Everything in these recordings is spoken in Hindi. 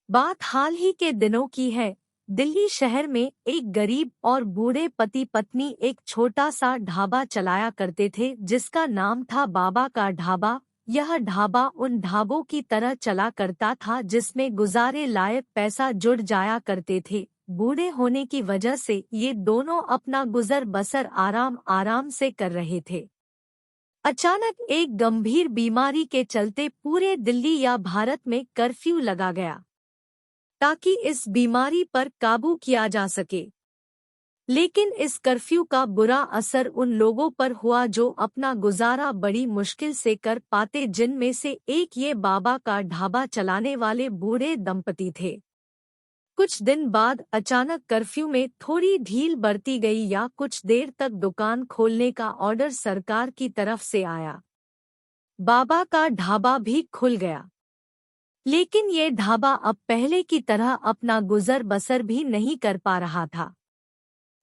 बात हाल ही के दिनों की है। दिल्ली शहर में एक गरीब और बूढ़े पति पत्नी एक छोटा सा ढाबा चलाया करते थे जिसका नाम था बाबा का ढाबा। यह ढाबा उन ढाबों की तरह चला करता था जिसमें गुजारे लायक पैसा जुड़ जाया करते थे। बूढ़े होने की वजह से ये दोनों अपना गुजर बसर आराम आराम से कर रहे थे। अचानक एक गंभीर बीमारी के चलते पूरे दिल्ली या भारत में कर्फ्यू लगा गया ताकि इस बीमारी पर काबू किया जा सके। लेकिन इस कर्फ्यू का बुरा असर उन लोगों पर हुआ जो अपना गुजारा बड़ी मुश्किल से कर पाते, जिनमें से एक ये बाबा का ढाबा चलाने वाले बूढ़े दंपति थे। कुछ दिन बाद अचानक कर्फ्यू में थोड़ी ढील बरती गई या कुछ देर तक दुकान खोलने का ऑर्डर सरकार की तरफ से आया। बाबा का ढाबा भी खुल गया। लेकिन ये ढाबा अब पहले की तरह अपना गुजर बसर भी नहीं कर पा रहा था।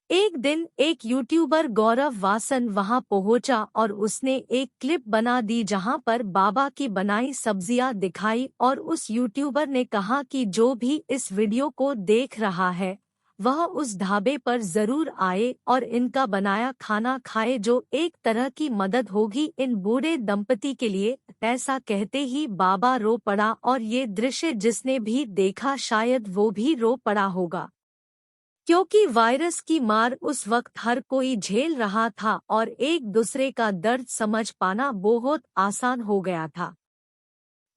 एक दिन एक यूट्यूबर गौरव वासन वहां पहुंचा और उसने एक क्लिप बना दी जहां पर बाबा की बनाई सब्जियां दिखाई, और उस यूट्यूबर ने कहा कि जो भी इस वीडियो को देख रहा है वह उस ढाबे पर जरूर आए और इनका बनाया खाना खाए, जो एक तरह की मदद होगी इन बूढ़े दंपति के लिए। ऐसा कहते ही बाबा रो पड़ा और ये दृश्य जिसने भी देखा शायद वो भी रो पड़ा होगा, क्योंकि वायरस की मार उस वक्त हर कोई झेल रहा था और एक दूसरे का दर्द समझ पाना बहुत आसान हो गया था।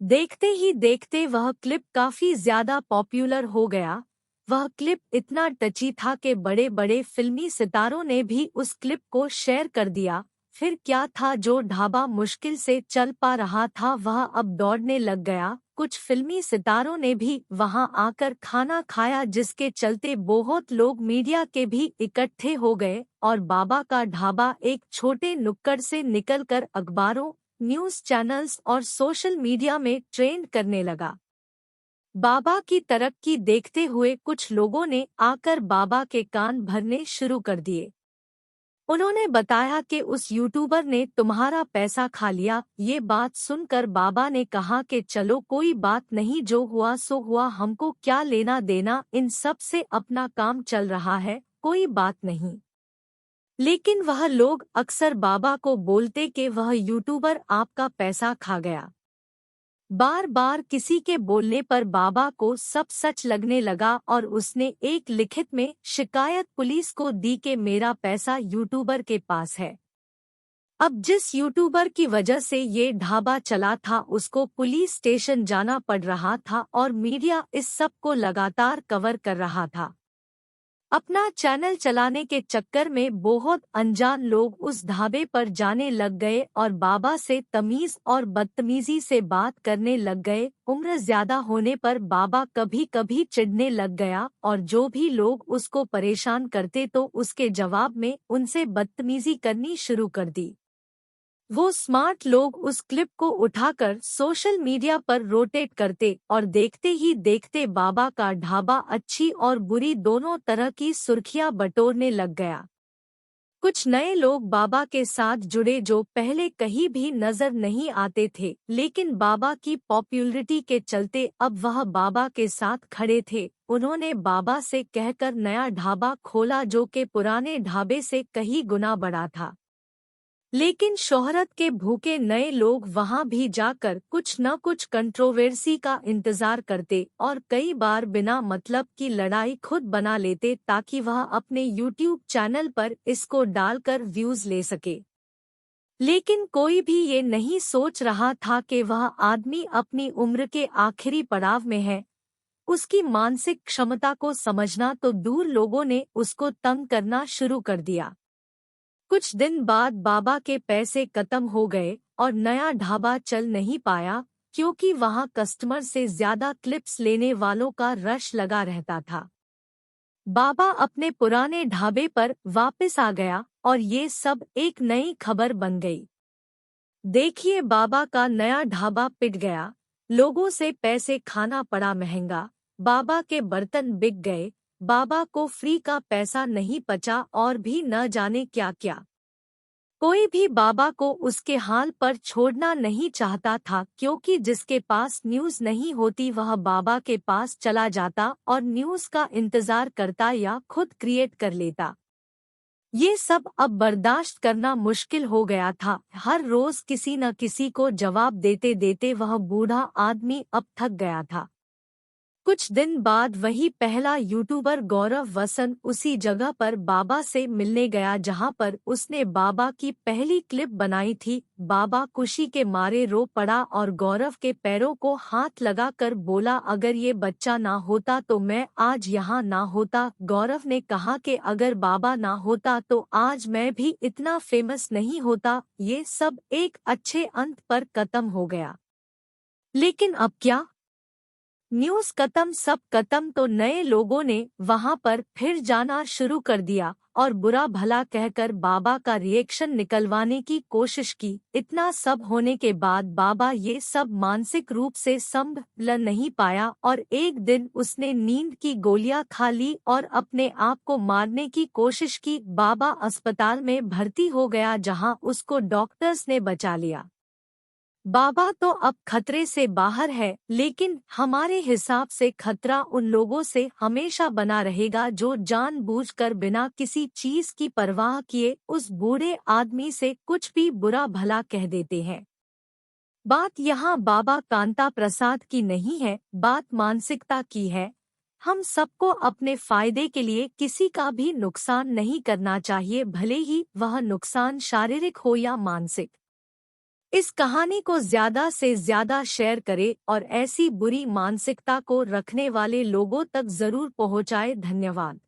देखते ही देखते वह क्लिप काफी ज्यादा पॉपुलर हो गया। वह क्लिप इतना टची था कि बड़े बड़े फिल्मी सितारों ने भी उस क्लिप को शेयर कर दिया। फिर क्या था, जो ढाबा मुश्किल से चल पा रहा था वह अब दौड़ने लग गया। कुछ फिल्मी सितारों ने भी वहां आकर खाना खाया, जिसके चलते बहुत लोग मीडिया के भी इकट्ठे हो गए और बाबा का ढाबा एक छोटे नुक्कड़ से निकलकर अखबारों, न्यूज़ चैनल्स और सोशल मीडिया में ट्रेंड करने लगा। बाबा की तरक्की देखते हुए कुछ लोगों ने आकर बाबा के कान भरने शुरू कर दिए। उन्होंने बताया कि उस यूट्यूबर ने तुम्हारा पैसा खा लिया। ये बात सुनकर बाबा ने कहा कि चलो कोई बात नहीं, जो हुआ सो हुआ, हमको क्या लेना देना इन सब से, अपना काम चल रहा है, कोई बात नहीं। लेकिन वह लोग अक्सर बाबा को बोलते कि वह यूट्यूबर आपका पैसा खा गया। बार बार किसी के बोलने पर बाबा को सब सच लगने लगा और उसने एक लिखित में शिकायत पुलिस को दी कि मेरा पैसा यूट्यूबर के पास है। अब जिस यूट्यूबर की वजह से ये ढाबा चला था उसको पुलिस स्टेशन जाना पड़ रहा था और मीडिया इस सब को लगातार कवर कर रहा था। अपना चैनल चलाने के चक्कर में बहुत अनजान लोग उस ढाबे पर जाने लग गए और बाबा से तमीज और बदतमीजी से बात करने लग गए। उम्र ज्यादा होने पर बाबा कभी कभी चिढ़ने लग गया और जो भी लोग उसको परेशान करते तो उसके जवाब में उनसे बदतमीजी करनी शुरू कर दी। वो स्मार्ट लोग उस क्लिप को उठाकर सोशल मीडिया पर रोटेट करते और देखते ही देखते बाबा का ढाबा अच्छी और बुरी दोनों तरह की सुर्खियां बटोरने लग गया। कुछ नए लोग बाबा के साथ जुड़े जो पहले कहीं भी नजर नहीं आते थे, लेकिन बाबा की पॉपुलैरिटी के चलते अब वह बाबा के साथ खड़े थे। उन्होंने बाबा से कहकर नया ढाबा खोला जो कि पुराने ढाबे से कहीं गुना बड़ा था। लेकिन शोहरत के भूखे नए लोग वहां भी जाकर कुछ न कुछ कंट्रोवर्सी का इंतजार करते और कई बार बिना मतलब की लड़ाई खुद बना लेते ताकि वह अपने यूट्यूब चैनल पर इसको डालकर व्यूज ले सके। लेकिन कोई भी ये नहीं सोच रहा था कि वह आदमी अपनी उम्र के आखिरी पड़ाव में है। उसकी मानसिक क्षमता को समझना तो दूर, लोगों ने उसको तंग करना शुरू कर दिया। कुछ दिन बाद बाबा के पैसे खत्म हो गए और नया ढाबा चल नहीं पाया, क्योंकि वहां कस्टमर से ज्यादा क्लिप्स लेने वालों का रश लगा रहता था। बाबा अपने पुराने ढाबे पर वापस आ गया और ये सब एक नई खबर बन गई। देखिए, बाबा का नया ढाबा पिट गया, लोगों से पैसे खाना पड़ा महंगा, बाबा के बर्तन बिक गए, बाबा को फ्री का पैसा नहीं बचा और भी न जाने क्या क्या। कोई भी बाबा को उसके हाल पर छोड़ना नहीं चाहता था, क्योंकि जिसके पास न्यूज़ नहीं होती वह बाबा के पास चला जाता और न्यूज़ का इंतजार करता या खुद क्रिएट कर लेता। ये सब अब बर्दाश्त करना मुश्किल हो गया था। हर रोज किसी न किसी को जवाब देते देते वह बूढ़ा आदमी अब थक गया था। कुछ दिन बाद वही पहला यूट्यूबर गौरव वसन उसी जगह पर बाबा से मिलने गया जहां पर उसने बाबा की पहली क्लिप बनाई थी। बाबा खुशी के मारे रो पड़ा और गौरव के पैरों को हाथ लगाकर बोला, अगर ये बच्चा ना होता तो मैं आज यहाँ ना होता। गौरव ने कहा कि अगर बाबा ना होता तो आज मैं भी इतना फेमस नहीं होता। ये सब एक अच्छे अंत पर खत्म हो गया। लेकिन अब क्या? न्यूज़ खत्म, सब खत्म, तो नए लोगों ने वहां पर फिर जाना शुरू कर दिया और बुरा भला कहकर बाबा का रिएक्शन निकलवाने की कोशिश की। इतना सब होने के बाद बाबा ये सब मानसिक रूप से संभल नहीं पाया और एक दिन उसने नींद की गोलियां खा ली और अपने आप को मारने की कोशिश की। बाबा अस्पताल में भर्ती हो गया जहां उसको डॉक्टर्स ने बचा लिया। बाबा तो अब खतरे से बाहर है, लेकिन हमारे हिसाब से खतरा उन लोगों से हमेशा बना रहेगा जो जानबूझकर बिना किसी चीज की परवाह किए उस बूढ़े आदमी से कुछ भी बुरा भला कह देते हैं। बात यहाँ बाबा कांता प्रसाद की नहीं है, बात मानसिकता की है। हम सबको अपने फायदे के लिए किसी का भी नुकसान नहीं करना चाहिए, भले ही वह नुकसान शारीरिक हो या मानसिक। इस कहानी को ज्यादा से ज्यादा शेयर करें और ऐसी बुरी मानसिकता को रखने वाले लोगों तक जरूर पहुंचाए। धन्यवाद।